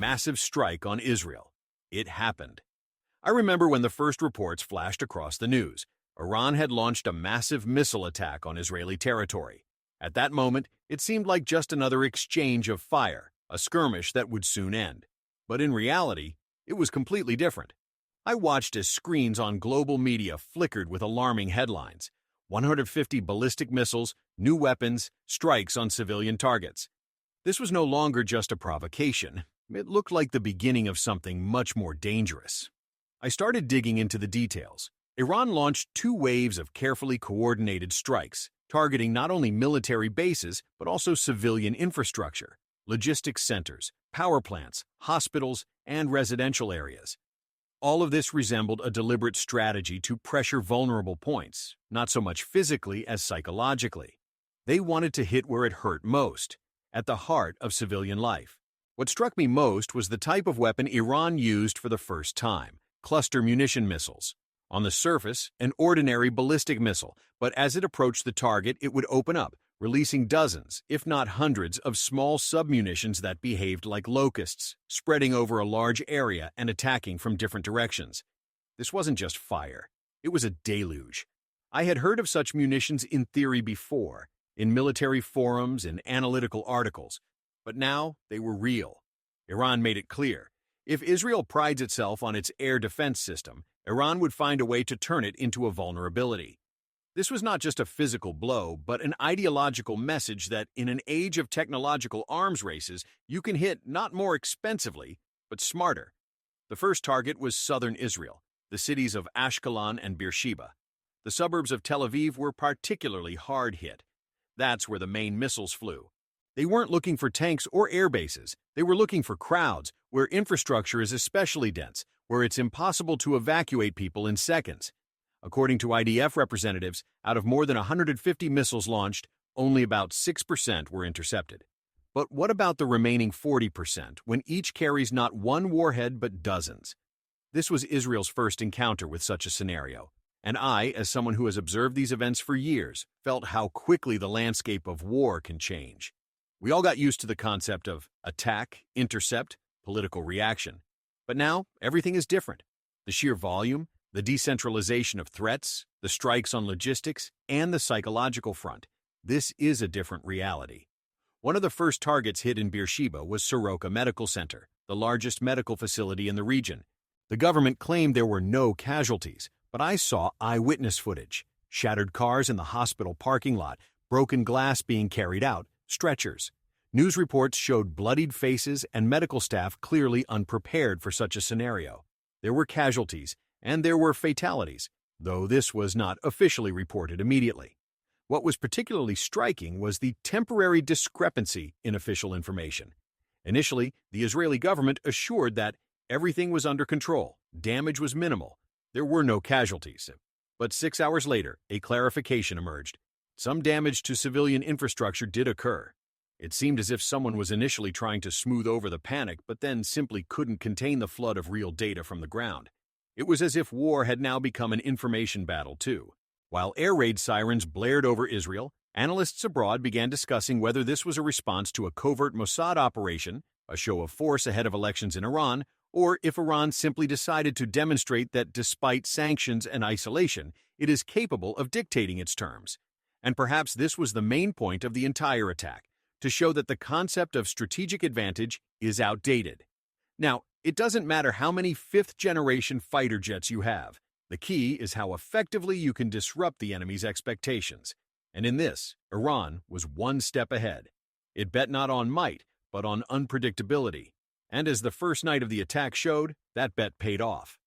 massive strike on Israel. It happened. I remember when the first reports flashed across the news. Iran had launched a massive missile attack on Israeli territory. At that moment, it seemed like just another exchange of fire, a skirmish that would soon end. But in reality, it was completely different. I watched as screens on global media flickered with alarming headlines. 150 ballistic missiles, new weapons, strikes on civilian targets. This was no longer just a provocation. It looked like the beginning of something much more dangerous. I started digging into the details. Iran launched 2 waves of carefully coordinated strikes, targeting not only military bases but also civilian infrastructure, logistics centers, power plants, hospitals, and residential areas. All of this resembled a deliberate strategy to pressure vulnerable points, not so much physically as psychologically. They wanted to hit where it hurt most, at the heart of civilian life. What struck me most was the type of weapon Iran used for the first time: cluster munition missiles. On the surface, an ordinary ballistic missile, but as it approached the target, it would open up, releasing dozens, if not hundreds, of small submunitions that behaved like locusts, spreading over a large area and attacking from different directions. This wasn't just fire. It was a deluge. I had heard of such munitions in theory before, in military forums and analytical articles, but now they were real. Iran made it clear. If Israel prides itself on its air defense system, Iran would find a way to turn it into a vulnerability. This was not just a physical blow, but an ideological message that in an age of technological arms races, you can hit not more expensively, but smarter. The first target was southern Israel, the cities of Ashkelon and Beersheba. The suburbs of Tel Aviv were particularly hard hit. That's where the main missiles flew. They weren't looking for tanks or air bases. They were looking for crowds, where infrastructure is especially dense, where it's impossible to evacuate people in seconds. According to IDF representatives, out of more than 150 missiles launched, only about 6% were intercepted. But what about the remaining 40%, when each carries not one warhead but dozens? This was Israel's first encounter with such a scenario, and I, as someone who has observed these events for years, felt how quickly the landscape of war can change. We all got used to the concept of attack, intercept, political reaction. But now, everything is different. The sheer volume, the decentralization of threats, the strikes on logistics, and the psychological front. This is a different reality. One of the first targets hit in Beersheba was Soroka Medical Center, the largest medical facility in the region. The government claimed there were no casualties, but I saw eyewitness footage: shattered cars in the hospital parking lot, broken glass being carried out, stretchers. News reports showed bloodied faces and medical staff clearly unprepared for such a scenario. There were casualties, and there were fatalities, though this was not officially reported immediately. What was particularly striking was the temporary discrepancy in official information. Initially, the Israeli government assured that everything was under control, damage was minimal, there were no casualties. But 6 hours later, a clarification emerged. Some damage to civilian infrastructure did occur. It seemed as if someone was initially trying to smooth over the panic, but then simply couldn't contain the flood of real data from the ground. It was as if war had now become an information battle, too. While air raid sirens blared over Israel, analysts abroad began discussing whether this was a response to a covert Mossad operation, a show of force ahead of elections in Iran, or if Iran simply decided to demonstrate that despite sanctions and isolation, it is capable of dictating its terms. And perhaps this was the main point of the entire attack, to show that the concept of strategic advantage is outdated. Now, it doesn't matter how many fifth-generation fighter jets you have. The key is how effectively you can disrupt the enemy's expectations. And in this, Iran was one step ahead. It bet not on might, but on unpredictability. And as the first night of the attack showed, that bet paid off.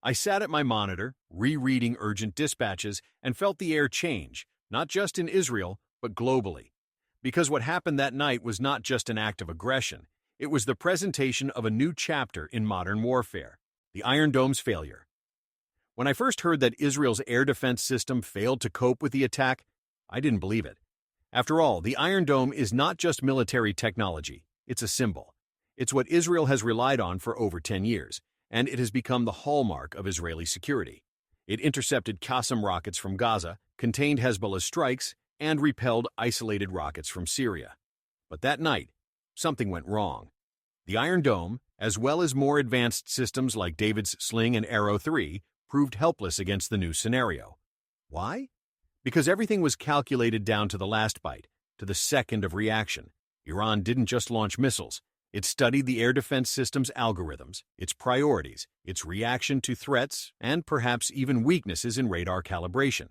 I sat at my monitor, rereading urgent dispatches, and felt the air change, not just in Israel, but globally. Because what happened that night was not just an act of aggression, it was the presentation of a new chapter in modern warfare, the Iron Dome's failure. When I first heard that Israel's air defense system failed to cope with the attack, I didn't believe it. After all, the Iron Dome is not just military technology, it's a symbol. It's what Israel has relied on for over 10 years, and it has become the hallmark of Israeli security. It intercepted Qassam rockets from Gaza, contained Hezbollah's strikes, and repelled isolated rockets from Syria. But that night, something went wrong. The Iron Dome, as well as more advanced systems like David's Sling and Arrow 3, proved helpless against the new scenario. Why? Because everything was calculated down to the last byte, to the second of reaction. Iran didn't just launch missiles. It studied the air defense system's algorithms, its priorities, its reaction to threats, and perhaps even weaknesses in radar calibration.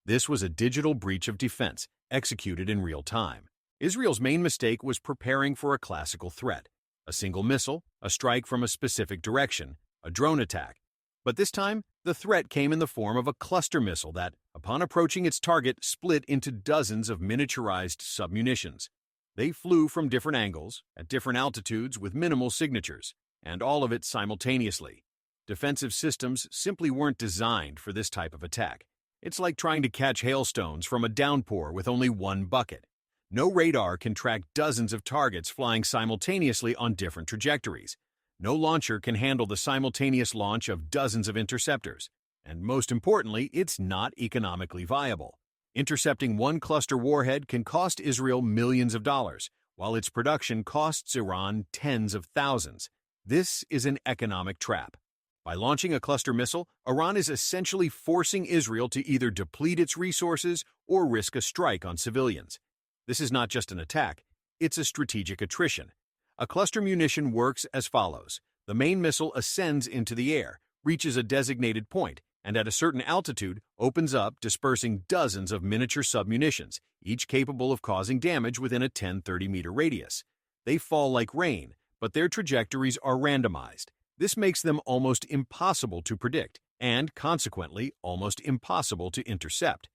This was a digital breach of defense, executed in real time. Israel's main mistake was preparing for a classical threat: a single missile, a strike from a specific direction, a drone attack. But this time, the threat came in the form of a cluster missile that, upon approaching its target, split into dozens of miniaturized submunitions. They flew from different angles, at different altitudes with minimal signatures, and all of it simultaneously. Defensive systems simply weren't designed for this type of attack. It's like trying to catch hailstones from a downpour with only one bucket. No radar can track dozens of targets flying simultaneously on different trajectories. No launcher can handle the simultaneous launch of dozens of interceptors. And most importantly, it's not economically viable. Intercepting one cluster warhead can cost Israel millions of dollars, while its production costs Iran tens of thousands. This is an economic trap. By launching a cluster missile, Iran is essentially forcing Israel to either deplete its resources or risk a strike on civilians. This is not just an attack, it's a strategic attrition. A cluster munition works as follows. The main missile ascends into the air, reaches a designated point, and at a certain altitude opens up, dispersing dozens of miniature submunitions, each capable of causing damage within a 10-30-meter radius. They fall like rain, but their trajectories are randomized. This makes them almost impossible to predict, and consequently almost impossible to intercept.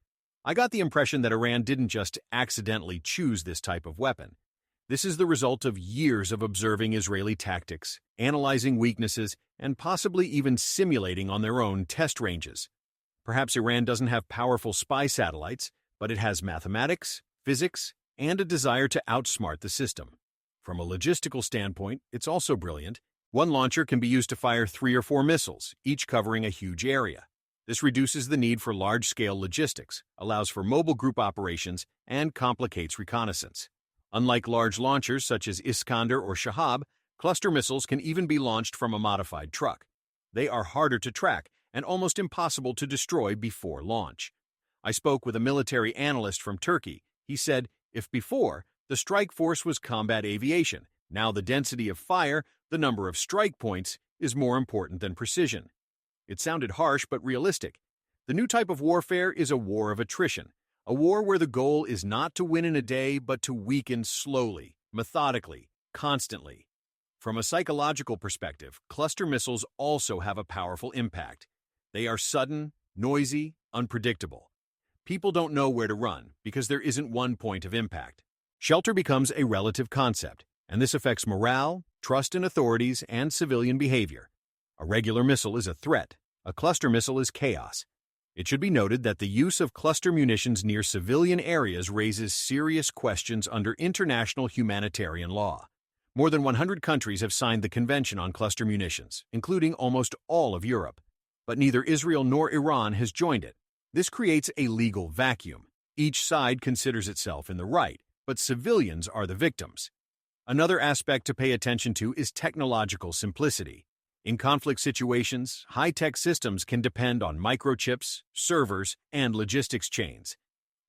I got the impression that Iran didn't just accidentally choose this type of weapon. This is the result of years of observing Israeli tactics, analyzing weaknesses, and possibly even simulating on their own test ranges. Perhaps Iran doesn't have powerful spy satellites, but it has mathematics, physics, and a desire to outsmart the system. From a logistical standpoint, it's also brilliant. One launcher can be used to fire 3 or 4 missiles, each covering a huge area. This reduces the need for large-scale logistics, allows for mobile group operations, and complicates reconnaissance. Unlike large launchers such as Iskander or Shahab, cluster missiles can even be launched from a modified truck. They are harder to track and almost impossible to destroy before launch. I spoke with a military analyst from Turkey. He said, if before, the strike force was combat aviation, now the density of fire, the number of strike points, is more important than precision. It sounded harsh but realistic. The new type of warfare is a war of attrition. A war where the goal is not to win in a day, but to weaken slowly, methodically, constantly. From a psychological perspective, cluster missiles also have a powerful impact. They are sudden, noisy, unpredictable. People don't know where to run because there isn't one point of impact. Shelter becomes a relative concept, and this affects morale, trust in authorities, and civilian behavior. A regular missile is a threat. A cluster missile is chaos. It should be noted that the use of cluster munitions near civilian areas raises serious questions under international humanitarian law. More than 100 countries have signed the Convention on Cluster Munitions, including almost all of Europe. But neither Israel nor Iran has joined it. This creates a legal vacuum. Each side considers itself in the right, but civilians are the victims. Another aspect to pay attention to is technological simplicity. In conflict situations, high-tech systems can depend on microchips, servers, and logistics chains.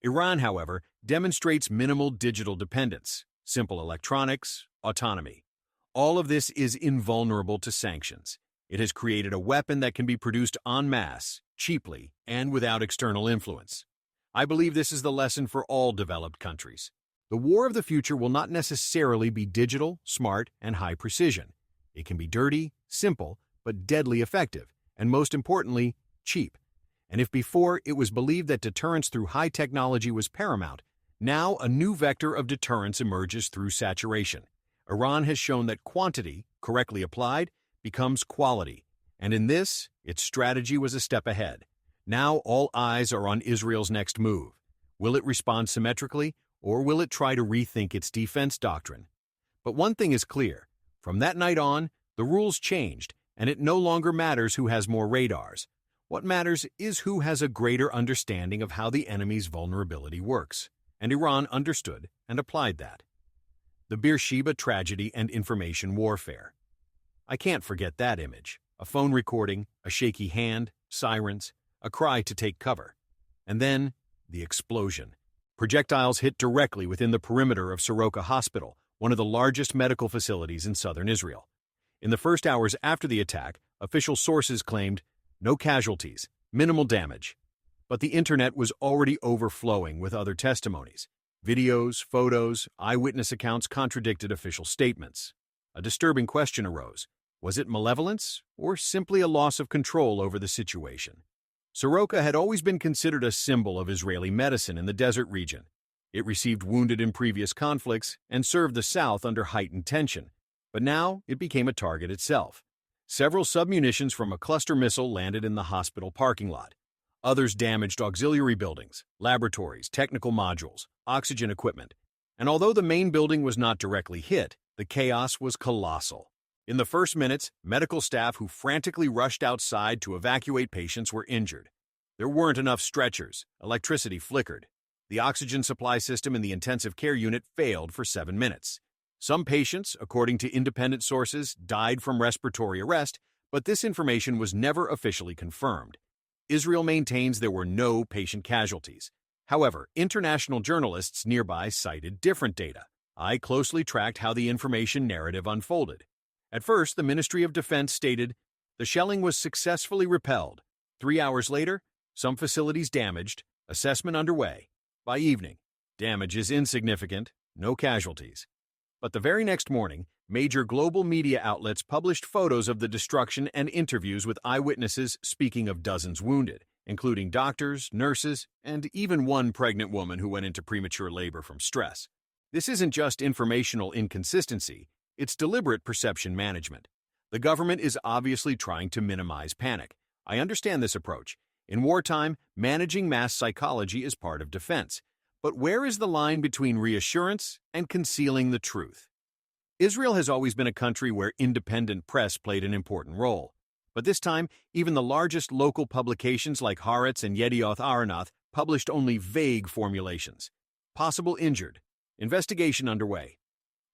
Iran, however, demonstrates minimal digital dependence, simple electronics, autonomy. All of this is invulnerable to sanctions. It has created a weapon that can be produced en masse, cheaply, and without external influence. I believe this is the lesson for all developed countries. The war of the future will not necessarily be digital, smart, and high precision. It can be dirty, simple, but deadly effective, and most importantly, cheap. And if before it was believed that deterrence through high technology was paramount, now a new vector of deterrence emerges through saturation. Iran has shown that quantity, correctly applied, becomes quality, and in this, its strategy was a step ahead. Now all eyes are on Israel's next move. Will it respond symmetrically, or will it try to rethink its defense doctrine? But one thing is clear. From that night on, the rules changed, and it no longer matters who has more radars. What matters is who has a greater understanding of how the enemy's vulnerability works. And Iran understood and applied that. The Beersheba tragedy and information warfare. I can't forget that image. A phone recording, a shaky hand, sirens, a cry to take cover. And then, the explosion. Projectiles hit directly within the perimeter of Soroka Hospital, one of the largest medical facilities in southern Israel. In the first hours after the attack, official sources claimed no casualties, minimal damage. But the internet was already overflowing with other testimonies. Videos, photos, eyewitness accounts contradicted official statements. A disturbing question arose. Was it malevolence or simply a loss of control over the situation? Soroka had always been considered a symbol of Israeli medicine in the desert region. It received wounded in previous conflicts and served the South under heightened tension. But now it became a target itself. Several submunitions from a cluster missile landed in the hospital parking lot. Others damaged auxiliary buildings, laboratories, technical modules, oxygen equipment. And although the main building was not directly hit, the chaos was colossal. In the first minutes, medical staff who frantically rushed outside to evacuate patients were injured. There weren't enough stretchers, electricity flickered. The oxygen supply system in the intensive care unit failed for 7 minutes. Some patients, according to independent sources, died from respiratory arrest, but this information was never officially confirmed. Israel maintains there were no patient casualties. However, international journalists nearby cited different data. I closely tracked how the information narrative unfolded. At first, the Ministry of Defense stated, the shelling was successfully repelled. 3 hours later, some facilities damaged, assessment underway. By evening, damage is insignificant, no casualties. But the very next morning, major global media outlets published photos of the destruction and interviews with eyewitnesses speaking of dozens wounded, including doctors, nurses, and even one pregnant woman who went into premature labor from stress. This isn't just informational inconsistency, it's deliberate perception management. The government is obviously trying to minimize panic. I understand this approach. In wartime, managing mass psychology is part of defense. But where is the line between reassurance and concealing the truth? Israel has always been a country where independent press played an important role. But this time, even the largest local publications like Haaretz and Yedioth Ahronoth published only vague formulations. Possible injured. Investigation underway.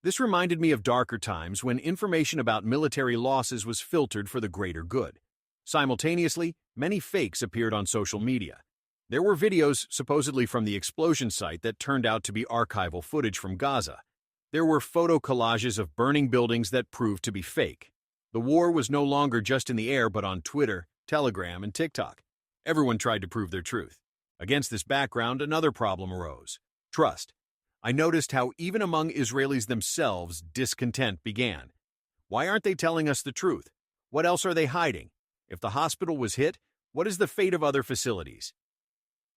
This reminded me of darker times when information about military losses was filtered for the greater good. Simultaneously, many fakes appeared on social media. There were videos supposedly from the explosion site that turned out to be archival footage from Gaza. There were photo collages of burning buildings that proved to be fake. The war was no longer just in the air but on Twitter, Telegram, and TikTok. Everyone tried to prove their truth. Against this background, another problem arose: trust. I noticed how even among Israelis themselves, discontent began. Why aren't they telling us the truth? What else are they hiding? If the hospital was hit, what is the fate of other facilities?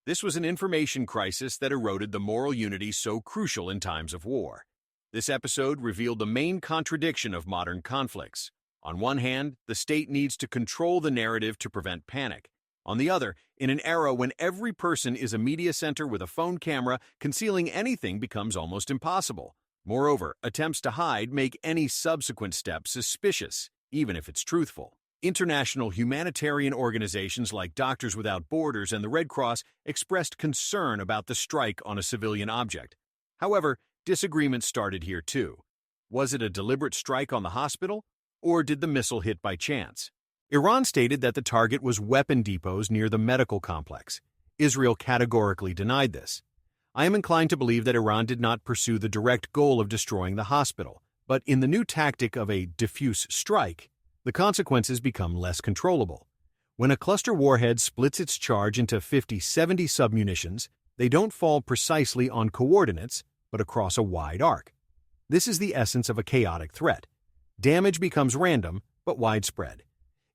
This was an information crisis that eroded the moral unity so crucial in times of war. This episode revealed the main contradiction of modern conflicts. On one hand, the state needs to control the narrative to prevent panic. On the other, in an era when every person is a media center with a phone camera, concealing anything becomes almost impossible. Moreover, attempts to hide make any subsequent step suspicious, even if it's truthful. International humanitarian organizations like Doctors Without Borders and the Red Cross expressed concern about the strike on a civilian object. However, disagreements started here too. Was it a deliberate strike on the hospital, or did the missile hit by chance? Iran stated that the target was weapon depots near the medical complex. Israel categorically denied this. I am inclined to believe that Iran did not pursue the direct goal of destroying the hospital, but in the new tactic of a diffuse strike, the consequences become less controllable. When a cluster warhead splits its charge into 50-70 submunitions, they don't fall precisely on coordinates, but across a wide arc. This is the essence of a chaotic threat. Damage becomes random, but widespread.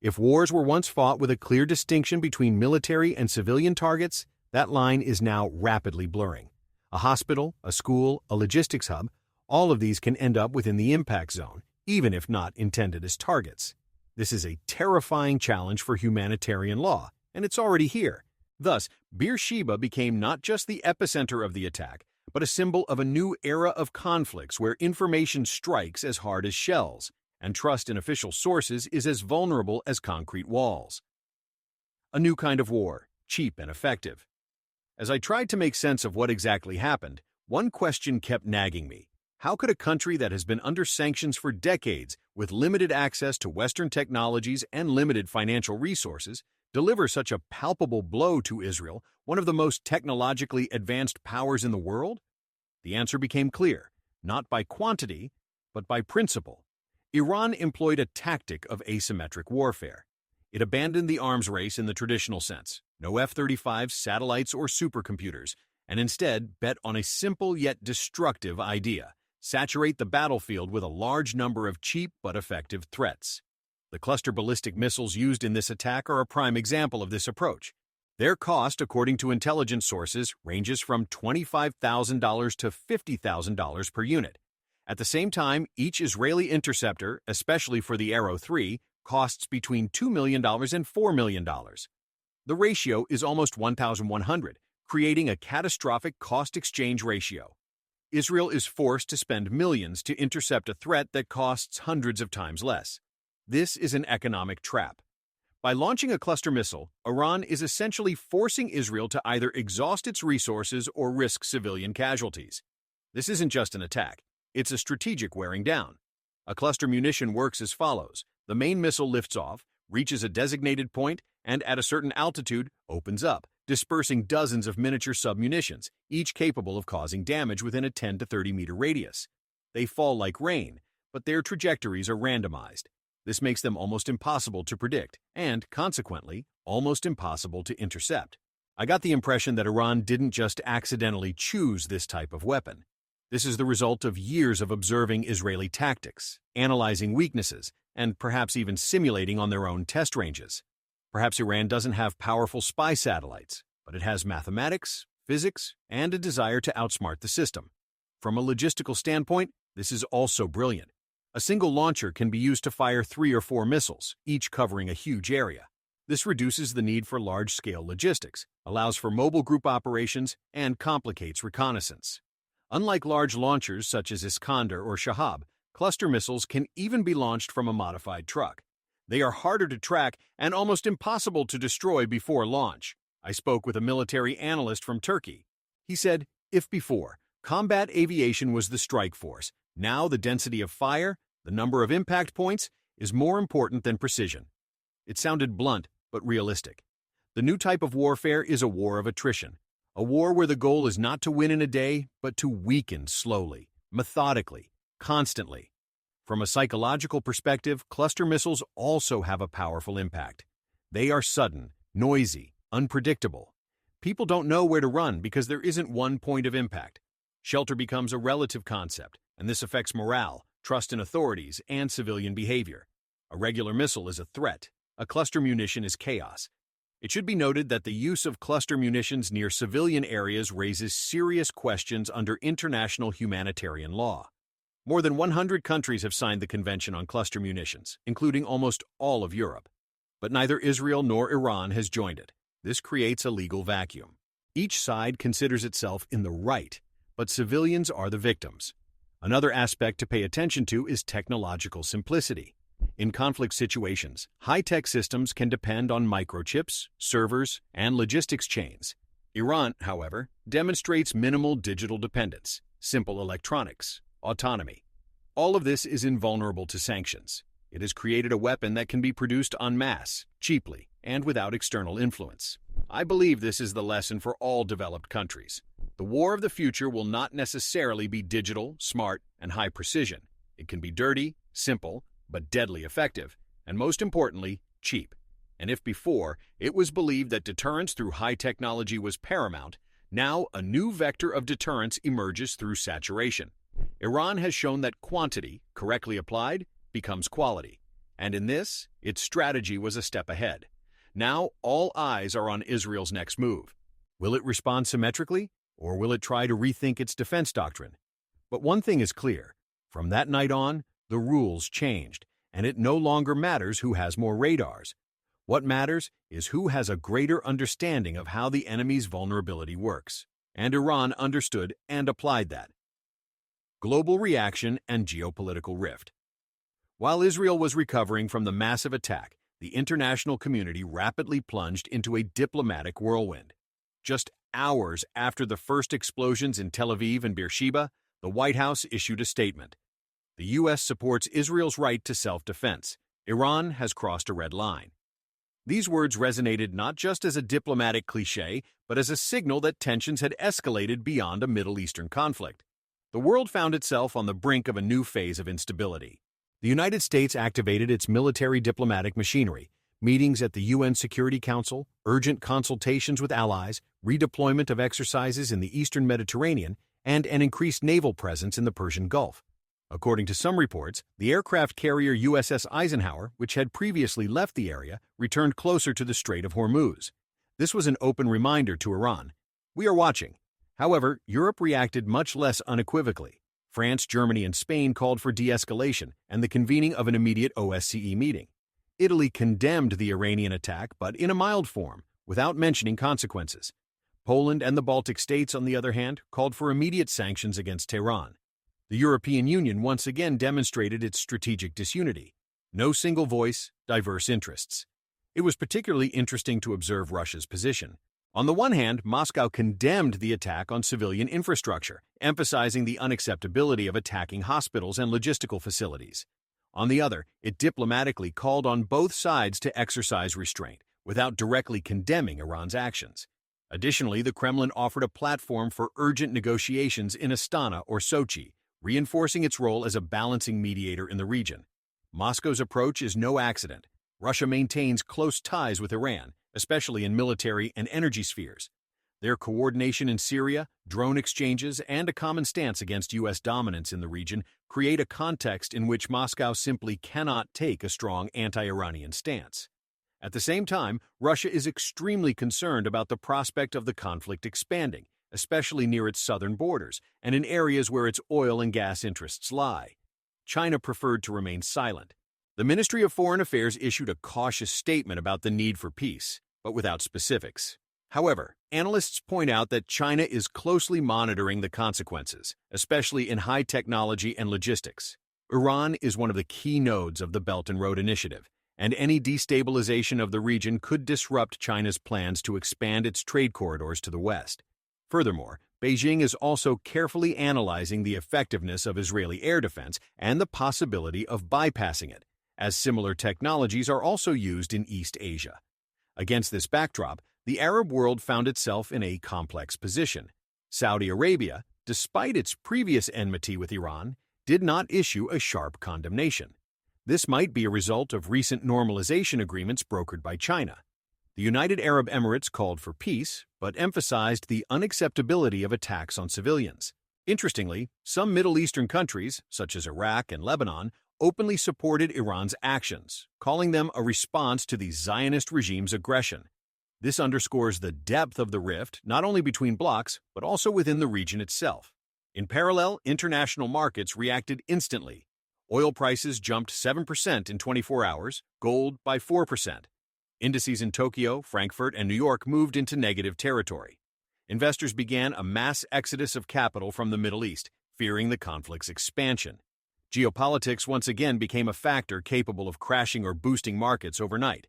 If wars were once fought with a clear distinction between military and civilian targets, that line is now rapidly blurring. A hospital, a school, a logistics hub, all of these can end up within the impact zone, even if not intended as targets. This is a terrifying challenge for humanitarian law, and it's already here. Thus, Beersheba became not just the epicenter of the attack, but a symbol of a new era of conflicts where information strikes as hard as shells, and trust in official sources is as vulnerable as concrete walls. A new kind of war, cheap and effective. As I tried to make sense of what exactly happened, one question kept nagging me. How could a country that has been under sanctions for decades, with limited access to Western technologies and limited financial resources, deliver such a palpable blow to Israel, one of the most technologically advanced powers in the world? The answer became clear, not by quantity, but by principle. Iran employed a tactic of asymmetric warfare. It abandoned the arms race in the traditional sense, no F-35s, satellites, or supercomputers, and instead bet on a simple yet destructive idea: saturate the battlefield with a large number of cheap but effective threats. The cluster ballistic missiles used in this attack are a prime example of this approach. Their cost, according to intelligence sources, ranges from $25,000 to $50,000 per unit. At the same time, each Israeli interceptor, especially for the Arrow 3, costs between $2 million and $4 million. The ratio is almost 1,100, creating a catastrophic cost-exchange ratio. Israel is forced to spend millions to intercept a threat that costs hundreds of times less. This is an economic trap. By launching a cluster missile, Iran is essentially forcing Israel to either exhaust its resources or risk civilian casualties. This isn't just an attack, it's a strategic wearing down. A cluster munition works as follows: the main missile lifts off, reaches a designated point, and at a certain altitude opens up, dispersing dozens of miniature submunitions, each capable of causing damage within a 10 to 30 meter radius. They fall like rain, but their trajectories are randomized. This makes them almost impossible to predict, and, consequently, almost impossible to intercept. I got the impression that Iran didn't just accidentally choose this type of weapon. This is the result of years of observing Israeli tactics, analyzing weaknesses, and perhaps even simulating on their own test ranges. Perhaps Iran doesn't have powerful spy satellites, but it has mathematics, physics, and a desire to outsmart the system. From a logistical standpoint, this is also brilliant. A single launcher can be used to fire 3 or 4 missiles, each covering a huge area. This reduces the need for large-scale logistics, allows for mobile group operations, and complicates reconnaissance. Unlike large launchers such as Iskander or Shahab, cluster missiles can even be launched from a modified truck. They are harder to track and almost impossible to destroy before launch. I spoke with a military analyst from Turkey. He said, if before, combat aviation was the strike force, now the density of fire, the number of impact points, is more important than precision. It sounded blunt, but realistic. The new type of warfare is a war of attrition, a war where the goal is not to win in a day, but to weaken slowly, methodically, constantly. From a psychological perspective, cluster missiles also have a powerful impact. They are sudden, noisy, unpredictable. People don't know where to run because there isn't one point of impact. Shelter becomes a relative concept, and this affects morale, trust in authorities, and civilian behavior. A regular missile is a threat. A cluster munition is chaos. It should be noted that the use of cluster munitions near civilian areas raises serious questions under international humanitarian law. More than 100 countries have signed the Convention on Cluster Munitions, including almost all of Europe. But neither Israel nor Iran has joined it. This creates a legal vacuum. Each side considers itself in the right, but civilians are the victims. Another aspect to pay attention to is technological simplicity. In conflict situations, high-tech systems can depend on microchips, servers, and logistics chains. Iran, however, demonstrates minimal digital dependence, simple electronics, autonomy. All of this is invulnerable to sanctions. It has created a weapon that can be produced en masse, cheaply, and without external influence. I believe this is the lesson for all developed countries. The war of the future will not necessarily be digital, smart, and high precision. It can be dirty, simple, but deadly effective, and most importantly, cheap. And if before it was believed that deterrence through high technology was paramount, now a new vector of deterrence emerges through saturation. Iran has shown that quantity, correctly applied, becomes quality. And in this, its strategy was a step ahead. Now all eyes are on Israel's next move. Will it respond symmetrically, or will it try to rethink its defense doctrine? But one thing is clear. From that night on, the rules changed, and it no longer matters who has more radars. What matters is who has a greater understanding of how the enemy's vulnerability works. And Iran understood and applied that. Global reaction and geopolitical rift. While Israel was recovering from the massive attack, the international community rapidly plunged into a diplomatic whirlwind. Just hours after the first explosions in Tel Aviv and Beersheba, The White House issued a statement. The U.S. supports Israel's right to self-defense. Iran has crossed a red line. These words resonated not just as a diplomatic cliché, but as a signal that tensions had escalated beyond a Middle Eastern conflict. The world found itself on the brink of a new phase of instability. The United States activated its military diplomatic machinery, meetings at the UN Security Council, urgent consultations with allies, redeployment of exercises in the Eastern Mediterranean, and an increased naval presence in the Persian Gulf. According to some reports, the aircraft carrier USS Eisenhower, which had previously left the area, returned closer to the Strait of Hormuz. This was an open reminder to Iran. We are watching. However, Europe reacted much less unequivocally. France, Germany, and Spain called for de-escalation and the convening of an immediate OSCE meeting. Italy condemned the Iranian attack, but in a mild form, without mentioning consequences. Poland and the Baltic states, on the other hand, called for immediate sanctions against Tehran. The European Union once again demonstrated its strategic disunity. No single voice, diverse interests. It was particularly interesting to observe Russia's position. On the one hand, Moscow condemned the attack on civilian infrastructure, emphasizing the unacceptability of attacking hospitals and logistical facilities. On the other, it diplomatically called on both sides to exercise restraint, without directly condemning Iran's actions. Additionally, the Kremlin offered a platform for urgent negotiations in Astana or Sochi, reinforcing its role as a balancing mediator in the region. Moscow's approach is no accident. Russia maintains close ties with Iran, especially in military and energy spheres. Their coordination in Syria, drone exchanges, and a common stance against U.S. dominance in the region create a context in which Moscow simply cannot take a strong anti-Iranian stance. At the same time, Russia is extremely concerned about the prospect of the conflict expanding, especially near its southern borders and in areas where its oil and gas interests lie. China preferred to remain silent. The Ministry of Foreign Affairs issued a cautious statement about the need for peace, but without specifics. However, analysts point out that China is closely monitoring the consequences, especially in high technology and logistics. Iran is one of the key nodes of the Belt and Road Initiative, and any destabilization of the region could disrupt China's plans to expand its trade corridors to the west. Furthermore, Beijing is also carefully analyzing the effectiveness of Israeli air defense and the possibility of bypassing it, as similar technologies are also used in East Asia. Against this backdrop, the Arab world found itself in a complex position. Saudi Arabia, despite its previous enmity with Iran, did not issue a sharp condemnation. This might be a result of recent normalization agreements brokered by China. The United Arab Emirates called for peace, but emphasized the unacceptability of attacks on civilians. Interestingly, some Middle Eastern countries, such as Iraq and Lebanon, openly supported Iran's actions, calling them a response to the Zionist regime's aggression. This underscores the depth of the rift not only between blocs, but also within the region itself. In parallel, international markets reacted instantly. Oil prices jumped 7% in 24 hours, gold by 4%. Indices in Tokyo, Frankfurt, and New York moved into negative territory. Investors began a mass exodus of capital from the Middle East, fearing the conflict's expansion. Geopolitics once again became a factor capable of crashing or boosting markets overnight.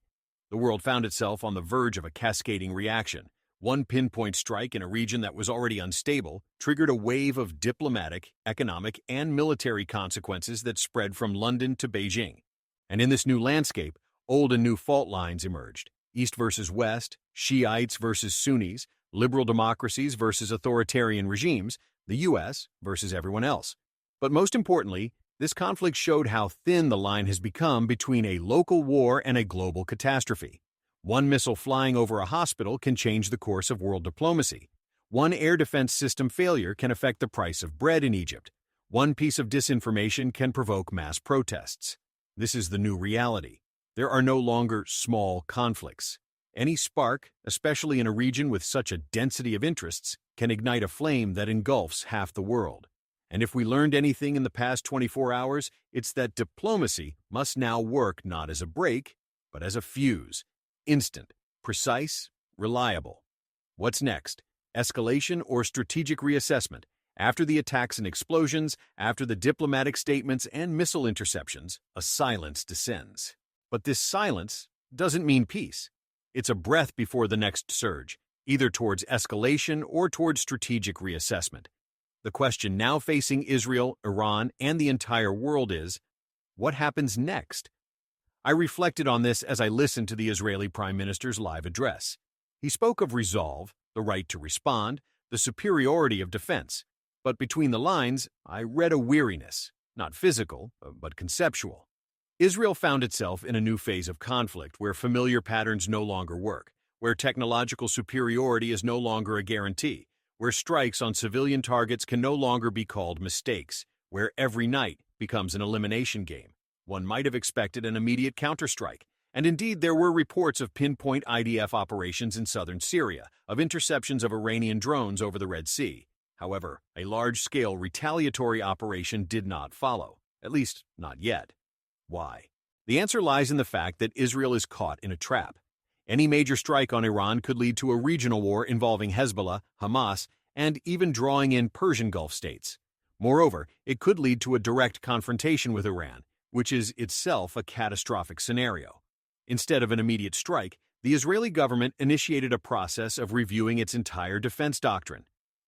The world found itself on the verge of a cascading reaction. One pinpoint strike in a region that was already unstable triggered a wave of diplomatic, economic, and military consequences that spread from London to Beijing. And in this new landscape, old and new fault lines emerged: East versus West, Shiites versus Sunnis, liberal democracies versus authoritarian regimes, the U.S. versus everyone else. But most importantly, this conflict showed how thin the line has become between a local war and a global catastrophe. One missile flying over a hospital can change the course of world diplomacy. One air defense system failure can affect the price of bread in Egypt. One piece of disinformation can provoke mass protests. This is the new reality. There are no longer small conflicts. Any spark, especially in a region with such a density of interests, can ignite a flame that engulfs half the world. And if we learned anything in the past 24 hours, it's that diplomacy must now work not as a brake, but as a fuse. Instant, precise, reliable. What's next? Escalation or strategic reassessment? After the attacks and explosions, after the diplomatic statements and missile interceptions, a silence descends. But this silence doesn't mean peace. It's a breath before the next surge, either towards escalation or towards strategic reassessment. The question now facing Israel, Iran, and the entire world is, what happens next? I reflected on this as I listened to the Israeli Prime Minister's live address. He spoke of resolve, the right to respond, the superiority of defense. But between the lines, I read a weariness, not physical, but conceptual. Israel found itself in a new phase of conflict where familiar patterns no longer work, where technological superiority is no longer a guarantee, where strikes on civilian targets can no longer be called mistakes, where every night becomes an elimination game. One might have expected an immediate counterstrike, and indeed there were reports of pinpoint IDF operations in southern Syria, of interceptions of Iranian drones over the Red Sea. However, a large-scale retaliatory operation did not follow, at least not yet. Why? The answer lies in the fact that Israel is caught in a trap. Any major strike on Iran could lead to a regional war involving Hezbollah, Hamas, and even drawing in Persian Gulf states. Moreover, it could lead to a direct confrontation with Iran, which is itself a catastrophic scenario. Instead of an immediate strike, the Israeli government initiated a process of reviewing its entire defense doctrine.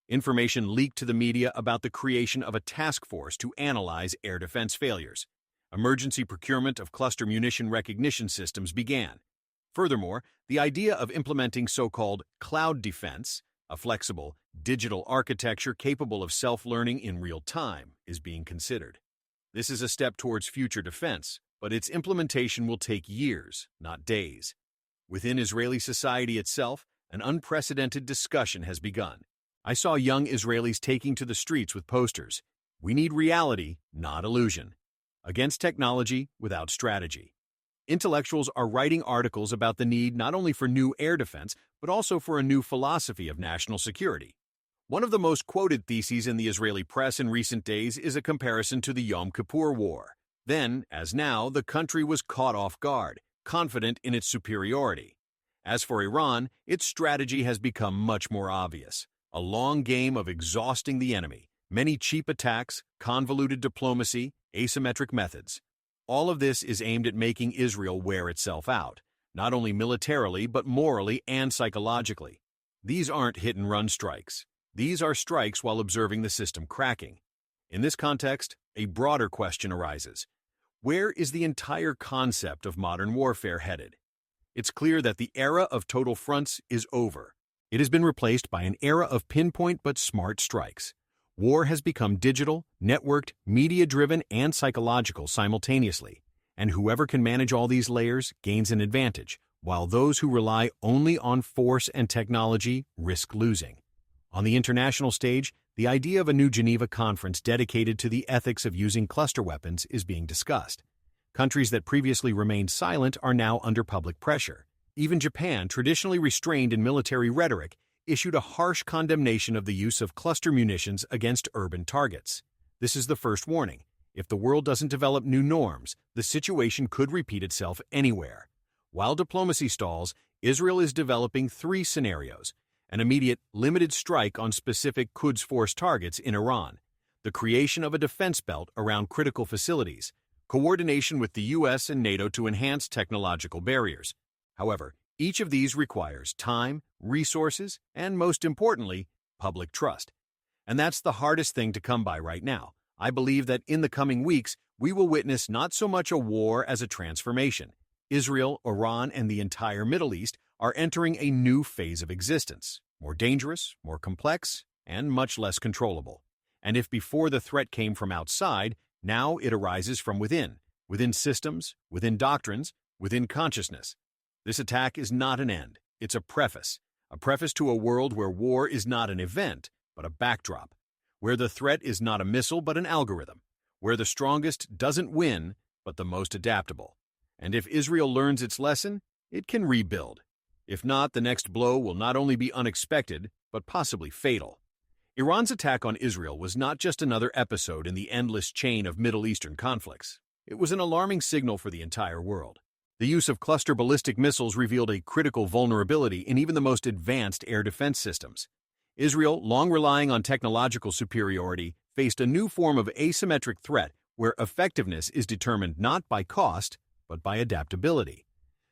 Information leaked to the media about the creation of a task force to analyze air defense failures. Emergency procurement of cluster munition recognition systems began. Furthermore, the idea of implementing so-called cloud defense, a flexible, digital architecture capable of self-learning in real time, is being considered. This is a step towards future defense, but its implementation will take years, not days. Within Israeli society itself, an unprecedented discussion has begun. I saw young Israelis taking to the streets with posters, "We need reality, not illusion," against technology without strategy. Intellectuals are writing articles about the need not only for new air defense, but also for a new philosophy of national security. One of the most quoted theses in the Israeli press in recent days is a comparison to the Yom Kippur War. Then, as now, the country was caught off guard, confident in its superiority. As for Iran, its strategy has become much more obvious. A long game of exhausting the enemy, many cheap attacks, convoluted diplomacy, asymmetric methods. All of this is aimed at making Israel wear itself out, not only militarily but morally and psychologically. These aren't hit-and-run strikes. These are strikes while observing the system cracking. In this context, a broader question arises. Where is the entire concept of modern warfare headed? It's clear that the era of total fronts is over. It has been replaced by an era of pinpoint but smart strikes. War has become digital, networked, media-driven, and psychological simultaneously, and whoever can manage all these layers gains an advantage, while those who rely only on force and technology risk losing. On the international stage, the idea of a new Geneva conference dedicated to the ethics of using cluster weapons is being discussed. Countries that previously remained silent are now under public pressure. Even Japan, traditionally restrained in military rhetoric, issued a harsh condemnation of the use of cluster munitions against urban targets. This is the first warning. If the world doesn't develop new norms, the situation could repeat itself anywhere. While diplomacy stalls, Israel is developing 3 scenarios: an immediate, limited strike on specific Quds Force targets in Iran, the creation of a defense belt around critical facilities, coordination with the U.S. and NATO to enhance technological barriers. However, each of these requires time, resources, and most importantly, public trust. And that's the hardest thing to come by right now. I believe that in the coming weeks, we will witness not so much a war as a transformation. Israel, Iran, and the entire Middle East are entering a new phase of existence, more dangerous, more complex, and much less controllable. And if before the threat came from outside, now it arises from within systems, within doctrines, within consciousness. This attack is not an end, it's a preface to a world where war is not an event, but a backdrop, where the threat is not a missile but an algorithm, where the strongest doesn't win, but the most adaptable. And if Israel learns its lesson, it can rebuild. If not, the next blow will not only be unexpected, but possibly fatal. Iran's attack on Israel was not just another episode in the endless chain of Middle Eastern conflicts. It was an alarming signal for the entire world. The use of cluster ballistic missiles revealed a critical vulnerability in even the most advanced air defense systems. Israel, long relying on technological superiority, faced a new form of asymmetric threat where effectiveness is determined not by cost, but by adaptability.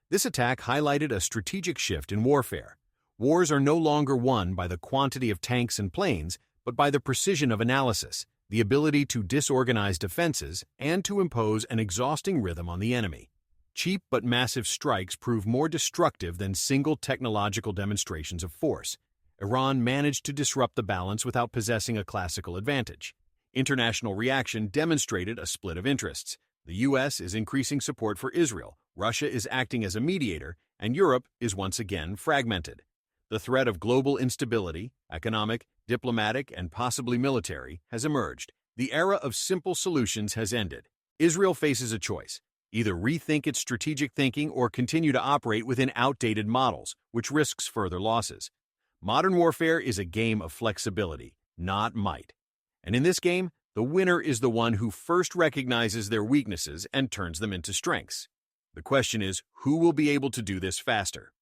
This attack highlighted a strategic shift in warfare. Wars are no longer won by the quantity of tanks and planes, but by the precision of analysis, the ability to disorganize defenses, and to impose an exhausting rhythm on the enemy. Cheap but massive strikes prove more destructive than single technological demonstrations of force. Iran managed to disrupt the balance without possessing a classical advantage. International reaction demonstrated a split of interests. The U.S. is increasing support for Israel, Russia is acting as a mediator, and Europe is once again fragmented. The threat of global instability, economic, diplomatic, and possibly military, has emerged. The era of simple solutions has ended. Israel faces a choice: either rethink its strategic thinking or continue to operate within outdated models, which risks further losses. Modern warfare is a game of flexibility, not might. And in this game, the winner is the one who first recognizes their weaknesses and turns them into strengths. The question is, who will be able to do this faster?